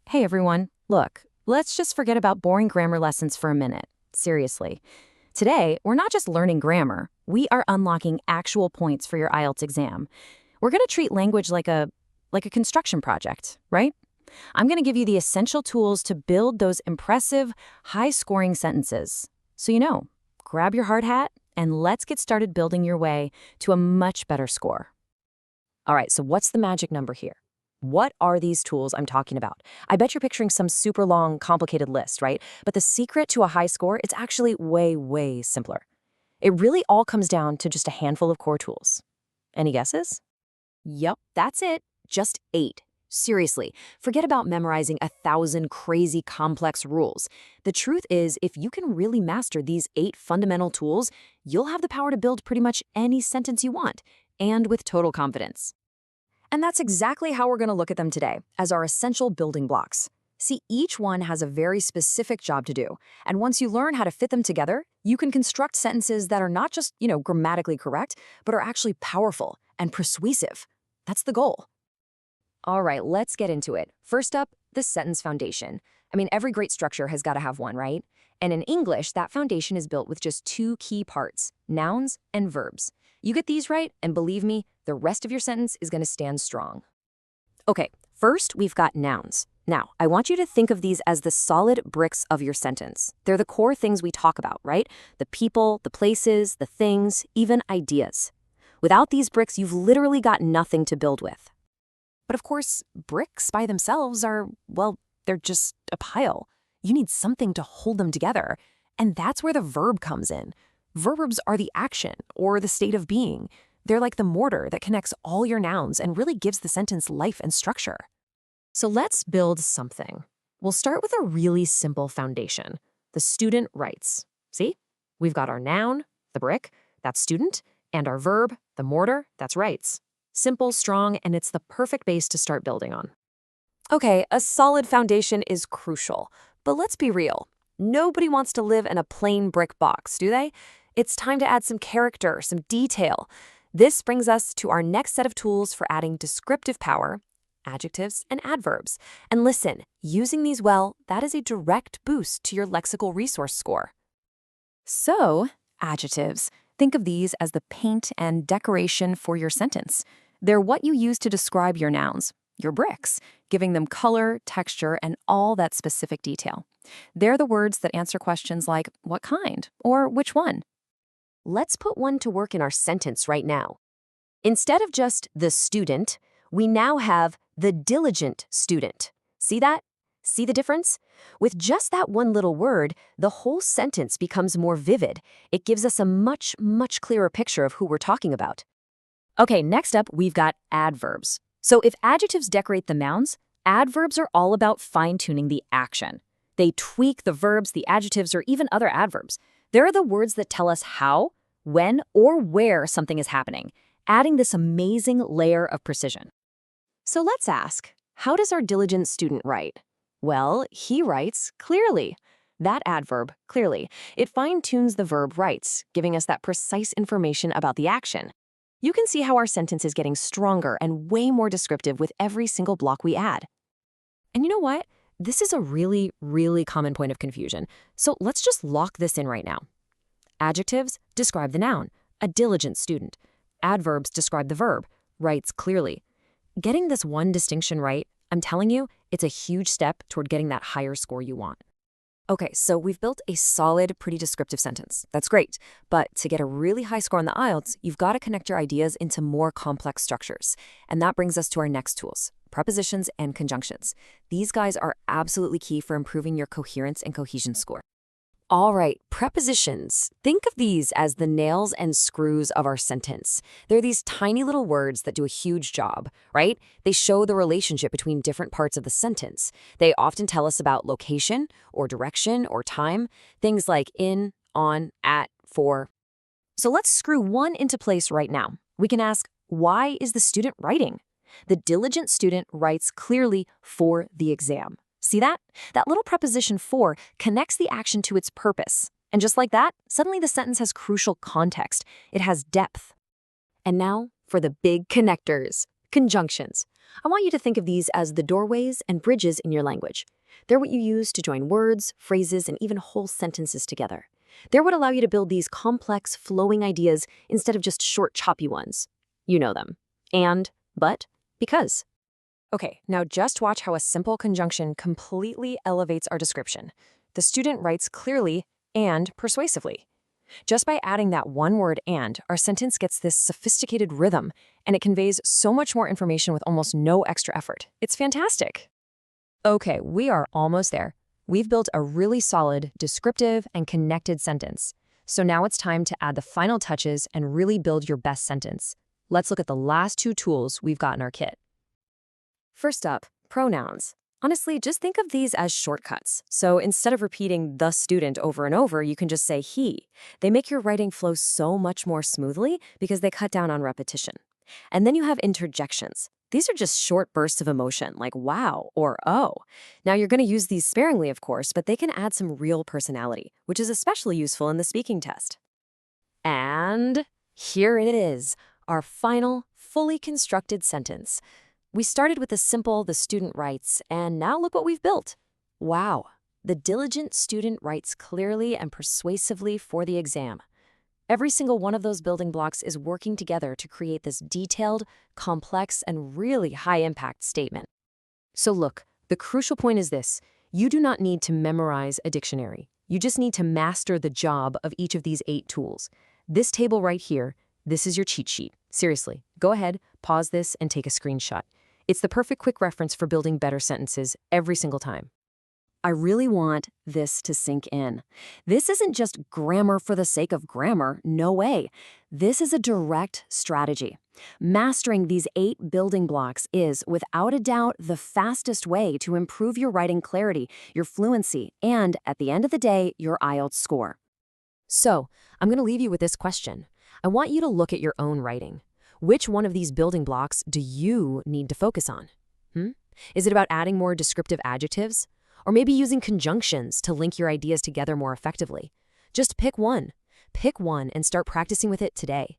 Hey everyone, look, let's just forget about boring grammar lessons for a minute. Seriously. Today, we're not just learning grammar, we are unlocking actual points for your IELTS exam. We're going to treat language like a construction project, right? I'm going to give you the essential tools to build those impressive, high-scoring sentences. So grab your hard hat and let's get started building your way to a much better score. All right, so what's the magic number here? What are these tools I'm talking about? I bet you're picturing some super long, complicated list, right? But the secret to a high score, it's actually way, way simpler. It really all comes down to just a handful of core tools. Any guesses? Yup, that's it. Just 8. Seriously, forget about memorizing 1,000 crazy complex rules. The truth is, if you can really master these 8 fundamental tools, you'll have the power to build pretty much any sentence you want, and with total confidence. And that's exactly how we're going to look at them today, as our essential building blocks. See, each one has a very specific job to do, and once you learn how to fit them together, you can construct sentences that are not just, grammatically correct, but are actually powerful and persuasive. That's the goal. All right, let's get into it. First up, the sentence foundation. I mean, every great structure has got to have one, right? And in English, that foundation is built with just 2 key parts, nouns and verbs. You get these right, and believe me, the rest of your sentence is going to stand strong. Okay, first we've got nouns. Now, I want you to think of these as the solid bricks of your sentence. They're the core things we talk about, right? The people, the places, the things, even ideas. Without these bricks, you've literally got nothing to build with. But of course, bricks by themselves are, well, they're just a pile. You need something to hold them together. And that's where the verb comes in. Verbs are the action or the state of being. They're like the mortar that connects all your nouns and really gives the sentence life and structure. So let's build something. We'll start with a really simple foundation. The student writes. See? We've got our noun, the brick, that's student, and our verb, the mortar, that's writes. Simple, strong, and it's the perfect base to start building on. Okay, a solid foundation is crucial, but let's be real. Nobody wants to live in a plain brick box, do they? It's time to add some character, some detail. This brings us to our next set of tools for adding descriptive power, adjectives, and adverbs. And listen, using these well, that is a direct boost to your lexical resource score. So, adjectives. Think of these as the paint and decoration for your sentence. They're what you use to describe your nouns, your bricks, giving them color, texture, and all that specific detail. They're the words that answer questions like, what kind, or which one? Let's put one to work in our sentence right now. Instead of just the student, we now have the diligent student. See that? See the difference? With just that one little word, the whole sentence becomes more vivid. It gives us a much, much clearer picture of who we're talking about. Okay, next up, we've got adverbs. So if adjectives decorate the nouns, adverbs are all about fine-tuning the action. They tweak the verbs, the adjectives, or even other adverbs. They're the words that tell us how, when, or where something is happening, adding this amazing layer of precision. So let's ask, how does our diligent student write? Well, he writes clearly. That adverb, clearly, it fine-tunes the verb writes, giving us that precise information about the action. You can see how our sentence is getting stronger and way more descriptive with every single block we add. And you know what? This is a really, really common point of confusion. So let's just lock this in right now. Adjectives describe the noun, a diligent student. Adverbs describe the verb, writes clearly. Getting this one distinction right, I'm telling you, it's a huge step toward getting that higher score you want. Okay, so we've built a solid, pretty descriptive sentence. That's great. But to get a really high score on the IELTS, you've got to connect your ideas into more complex structures. And that brings us to our next tools, prepositions and conjunctions. These guys are absolutely key for improving your coherence and cohesion score. All right, prepositions. Think of these as the nails and screws of our sentence. They're these tiny little words that do a huge job, right? They show the relationship between different parts of the sentence. They often tell us about location or direction or time, things like in, on, at, for. So let's screw one into place right now. We can ask, why is the student writing? The diligent student writes clearly for the exam. See that? That little preposition for connects the action to its purpose. And just like that, suddenly the sentence has crucial context. It has depth. And now for the big connectors, conjunctions. I want you to think of these as the doorways and bridges in your language. They're what you use to join words, phrases, and even whole sentences together. They're what allow you to build these complex, flowing ideas instead of just short, choppy ones. You know them. And, but, because. Okay, now just watch how a simple conjunction completely elevates our description. The student writes clearly and persuasively. Just by adding that one word and, our sentence gets this sophisticated rhythm, and it conveys so much more information with almost no extra effort. It's fantastic. Okay, we are almost there. We've built a really solid, descriptive, and connected sentence. So now it's time to add the final touches and really build your best sentence. Let's look at the last two tools we've got in our kit. First up, pronouns. Honestly, just think of these as shortcuts. So instead of repeating the student over and over, you can just say he. They make your writing flow so much more smoothly because they cut down on repetition. And then you have interjections. These are just short bursts of emotion, like wow or oh. Now you're going to use these sparingly, of course, but they can add some real personality, which is especially useful in the speaking test. And here it is, our final, fully constructed sentence. We started with the simple, the student writes, and now look what we've built. Wow, the diligent student writes clearly and persuasively for the exam. Every single one of those building blocks is working together to create this detailed, complex, and really high-impact statement. So look, the crucial point is this. You do not need to memorize a dictionary. You just need to master the job of each of these 8 tools. This table right here, this is your cheat sheet. Seriously, go ahead, pause this, and take a screenshot. It's the perfect quick reference for building better sentences every single time. I really want this to sink in. This isn't just grammar for the sake of grammar, no way. This is a direct strategy. Mastering these 8 building blocks is, without a doubt, the fastest way to improve your writing clarity, your fluency, and, at the end of the day, your IELTS score. So, I'm going to leave you with this question. I want you to look at your own writing. Which one of these building blocks do you need to focus on? Is it about adding more descriptive adjectives? Or maybe using conjunctions to link your ideas together more effectively? Just pick one. Pick one and start practicing with it today.